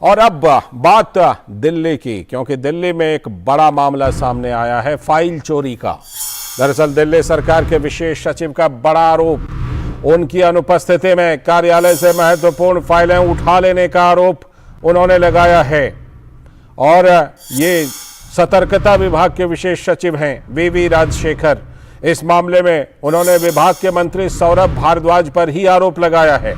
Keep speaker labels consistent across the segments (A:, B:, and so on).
A: और अब बात दिल्ली की, क्योंकि दिल्ली में एक बड़ा मामला सामने आया है फाइल चोरी का। दरअसल दिल्ली सरकार के विशेष सचिव का बड़ा आरोप, उनकी अनुपस्थिति में कार्यालय से महत्वपूर्ण फाइलें उठा लेने का आरोप उन्होंने लगाया है। और ये सतर्कता विभाग के विशेष सचिव हैं वीवी राजशेखर। इस मामले में उन्होंने विभाग के मंत्री सौरभ भारद्वाज पर ही आरोप लगाया है।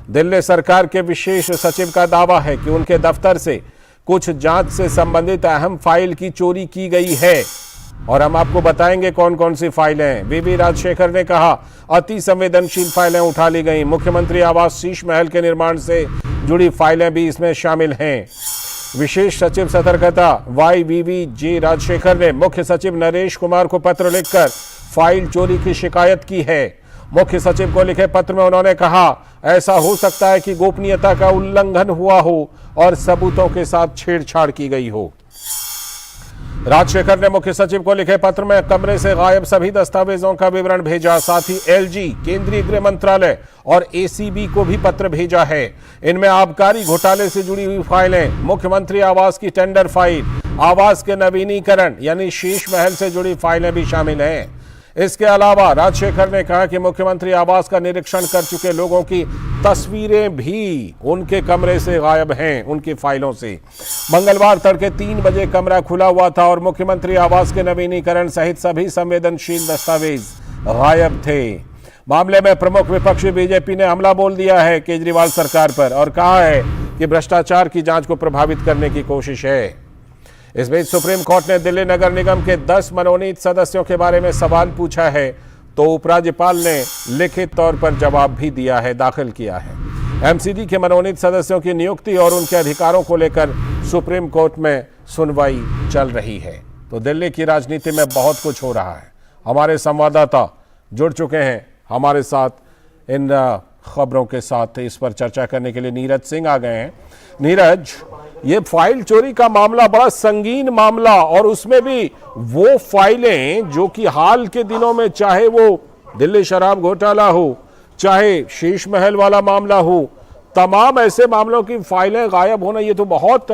A: दिल्ली सरकार के विशेष सचिव का दावा है कि उनके दफ्तर से कुछ जांच से संबंधित अहम फाइल की चोरी की गई है और हम आपको बताएंगे कौन कौन सी फाइलें हैं। वीवी राजशेखर ने कहा अति संवेदनशील फाइलें उठा ली गई। मुख्यमंत्री आवास शीश महल के निर्माण से जुड़ी फाइलें भी इसमें शामिल हैं। विशेष सचिव सतर्कता वीवी जी राजशेखर ने मुख्य सचिव नरेश कुमार को पत्र लिखकर फाइल चोरी की शिकायत की है। मुख्य सचिव को लिखे पत्र में उन्होंने कहा ऐसा हो सकता है कि गोपनीयता का उल्लंघन हुआ हो और सबूतों के साथ छेड़छाड़ की गई हो। राजशेखर ने मुख्य सचिव को लिखे पत्र में कमरे से गायब सभी दस्तावेजों का विवरण भेजा। साथ ही एलजी, केंद्रीय गृह मंत्रालय और एसीबी को भी पत्र भेजा है। इनमें आबकारी घोटाले से जुड़ी हुई फाइलें, मुख्यमंत्री आवास की टेंडर फाइल, आवास के नवीनीकरण यानी शीश महल से जुड़ी फाइलें भी शामिल हैं। इसके अलावा राजशेखर ने कहा कि मुख्यमंत्री आवास का निरीक्षण कर चुके लोगों की तस्वीरें भी उनके कमरे से गायब हैं, उनकी फाइलों से। मंगलवार तड़के 3 बजे कमरा खुला हुआ था और मुख्यमंत्री आवास के नवीनीकरण सहित सभी संवेदनशील दस्तावेज गायब थे। मामले में प्रमुख विपक्षी बीजेपी ने हमला बोल दिया है केजरीवाल सरकार पर और कहा है कि भ्रष्टाचार की जांच को प्रभावित करने की कोशिश है। इस बीच सुप्रीम कोर्ट ने दिल्ली नगर निगम के 10 मनोनीत सदस्यों के बारे में सवाल पूछा है, तो उपराज्यपाल ने लिखित तौर पर जवाब भी दिया है, दाखिल किया है। एमसीडी के मनोनीत सदस्यों की नियुक्ति और उनके अधिकारों को लेकर सुप्रीम कोर्ट में सुनवाई चल रही है। तो दिल्ली की राजनीति में बहुत कुछ हो रहा है। हमारे संवाददाता जुड़ चुके हैं हमारे साथ इन खबरों के साथ। इस पर चर्चा करने के लिए नीरज सिंह आ गए हैं। नीरज, ये फाइल चोरी का मामला बड़ा संगीन मामला और उसमें भी वो फाइलें जो कि हाल के दिनों में, चाहे वो दिल्ली शराब घोटाला हो, चाहे शीश महल वाला मामला हो, तमाम ऐसे मामलों की फाइलें गायब होना, ये तो बहुत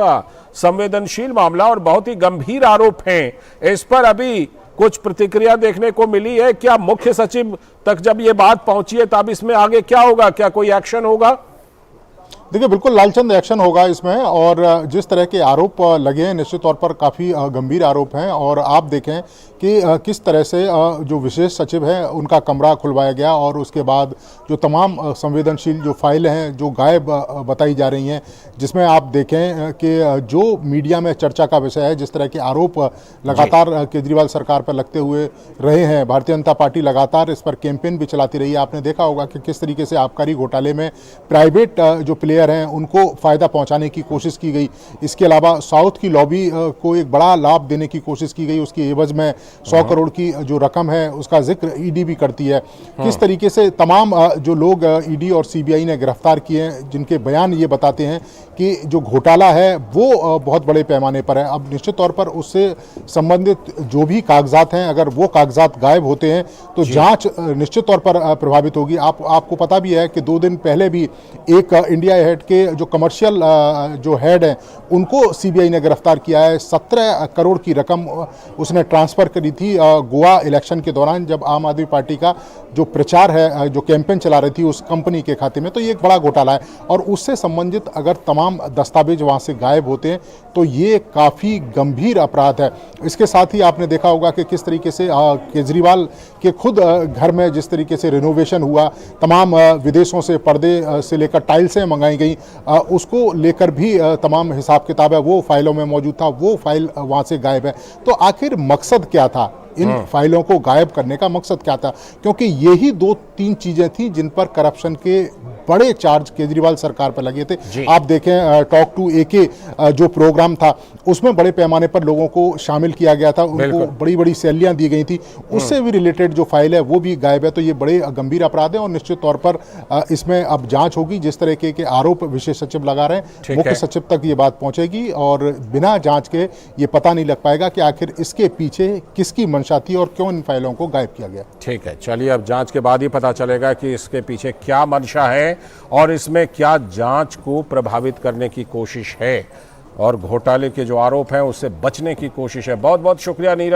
A: संवेदनशील मामला और बहुत ही गंभीर आरोप हैं। इस पर अभी कुछ प्रतिक्रिया देखने को मिली है क्या? मुख्य सचिव तक जब ये बात पहुंची है तब इसमें आगे क्या होगा? क्या कोई एक्शन होगा?
B: देखिए, बिल्कुल लालचंद एक्शन होगा इसमें। और जिस तरह के आरोप लगे हैं निश्चित तौर पर काफ़ी गंभीर आरोप हैं। और आप देखें कि किस तरह से जो विशेष सचिव हैं उनका कमरा खुलवाया गया और उसके बाद जो तमाम संवेदनशील जो फाइलें हैं जो गायब बताई जा रही हैं, जिसमें आप देखें कि जो मीडिया में चर्चा का विषय है, जिस तरह के आरोप लगातार केजरीवाल सरकार पर लगते हुए रहे हैं, भारतीय जनता पार्टी लगातार इस पर कैंपेन भी चलाती रही है। आपने देखा होगा कि किस तरीके से आबकारी घोटाले में प्राइवेट जो प्लेयर हैं उनको फ़ायदा पहुंचाने की कोशिश की गई। इसके अलावा साउथ की लॉबी को एक बड़ा लाभ देने की कोशिश की गई। उसकी एवज में 100 करोड़ की जो रकम है उसका जिक्र ईडी भी करती है। किस तरीके से तमाम जो लोग ईडी और सीबीआई ने गिरफ्तार किए हैं, जिनके बयान ये बताते हैं कि जो घोटाला है वो बहुत बड़े पैमाने पर है। अब निश्चित तौर पर उससे संबंधित जो भी कागजात हैं, अगर वो कागजात गायब होते हैं तो जांच निश्चित तौर पर प्रभावित होगी। आपको पता भी है कि 2 दिन पहले भी एक इंडिया हेड के जो कमर्शियल जो हेड हैं उनको सीबीआई ने गिरफ्तार किया है। 17 करोड़ की रकम उसने ट्रांसफ़र करी थी गोवा इलेक्शन के दौरान, जब आम आदमी पार्टी का जो प्रचार है, जो कैंपेन चला रही थी उस कंपनी के खाते में। तो ये एक बड़ा घोटाला है और उससे संबंधित अगर तमाम दस्तावेज वहाँ से गायब होते हैं तो ये काफ़ी गंभीर अपराध है। इसके साथ ही आपने देखा होगा कि किस तरीके से केजरीवाल के खुद घर में जिस तरीके से रिनोवेशन हुआ, तमाम विदेशों से पर्दे से लेकर टाइल्सें मंगाई गई, उसको लेकर भी तमाम हिसाब किताब है वो फाइलों में मौजूद था, वो फाइल वहाँ से गायब है। तो आखिर मकसद क्या था? इन फाइलों को गायब करने का मकसद क्या था? क्योंकि यही 2-3 चीजें थी जिन पर करप्शन के बड़े चार्ज केजरीवाल सरकार पर लगे थे। आप देखें टॉक टू एके जो प्रोग्राम था उसमें बड़े पैमाने पर लोगों को शामिल किया गया था, उनको बड़ी बड़ी सैलरियां दी गई थी, उससे भी रिलेटेड जो फाइल है वो भी गायब है। तो ये बड़े गंभीर अपराध है और निश्चित तौर पर इसमें अब जांच होगी। जिस तरह के आरोप विशेष सचिव लगा रहे हैं, मुख्य सचिव तक ये बात पहुंचेगी और बिना जांच के ये पता नहीं लग पाएगा कि आखिर इसके पीछे किसकी मंशा थी और क्यों इन फाइलों को गायब किया गया।
A: ठीक है, चलिए अब जांच के बाद ही पता चलेगा कि इसके पीछे क्या मंशा है और इसमें क्या जांच को प्रभावित करने की कोशिश है और घोटाले के जो आरोप हैं उससे बचने की कोशिश है। बहुत बहुत शुक्रिया नीरज।